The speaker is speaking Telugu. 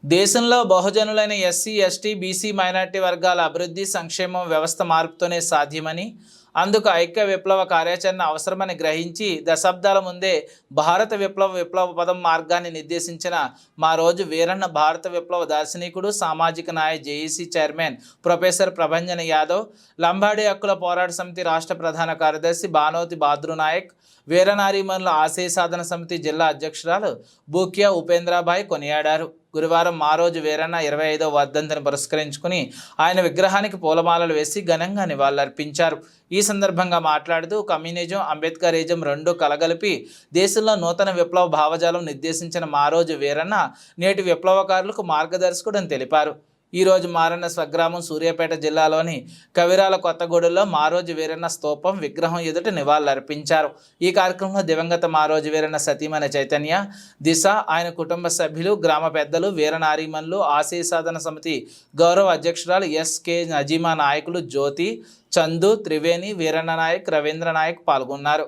దేశంలో బహుజనులైన ఎస్సీ, ఎస్టీ, బీసీ, మైనార్టీ వర్గాల అభివృద్ధి, సంక్షేమం వ్యవస్థ మార్పుతోనే సాధ్యమని, అందుకు ఐక్య విప్లవ కార్యాచరణ అవసరమని గ్రహించి దశాబ్దాల ముందే భారత విప్లవ పదం మార్గాన్ని నిర్దేశించిన మా రోజు వీరన్న భారత విప్లవ దార్శనికుడు, సామాజిక న్యాయ JAC chairman professor Prabhanjan Yadav, Lambadi హక్కుల పోరాట సమితి రాష్ట్ర ప్రధాన కార్యదర్శి బానోతి బాద్రునాయక్, వీరనారీమణుల ఆశయ సాధన సమితి జిల్లా అధ్యక్షురాలు బూక్యా ఉపేంద్రబాయ్ కొనియాడారు. గురువారం మా రోజు వీరన్న 25వ వర్ధంతిని పురస్కరించుకుని ఆయన విగ్రహానికి పూలమాలలు వేసి ఘనంగా నివాళులర్పించారు. ఈ సందర్భంగా మాట్లాడుతూ కమ్యూనిజం, అంబేద్కరిజం రెండు కలగలిపి దేశంలో నూతన విప్లవ భావజాలం నిర్దేశించిన మా రోజు వీరన్న నేటి విప్లవకారులకు మార్గదర్శకుడని తెలిపారు. ఈరోజు మారన్న స్వగ్రామం సూర్యాపేట జిల్లాలోని కవిరాల కొత్తగూడెంలో మారోజు వీరన్న స్తూపం విగ్రహం ఎదుట నివాళులర్పించారు. ఈ కార్యక్రమంలో దివంగత మారోజు వీరన్న సతీమణి చైతన్య, దిశ, ఆయన కుటుంబ సభ్యులు, గ్రామ పెద్దలు, వీరనారీమణులు, ఆశయ సాధన సమితి గౌరవ అధ్యక్షురాలు ఎస్కే నజీమా, నాయకులు జ్యోతి, చందు, త్రివేణి, వీరన్న నాయక్, రవీంద్ర నాయక్ పాల్గొన్నారు.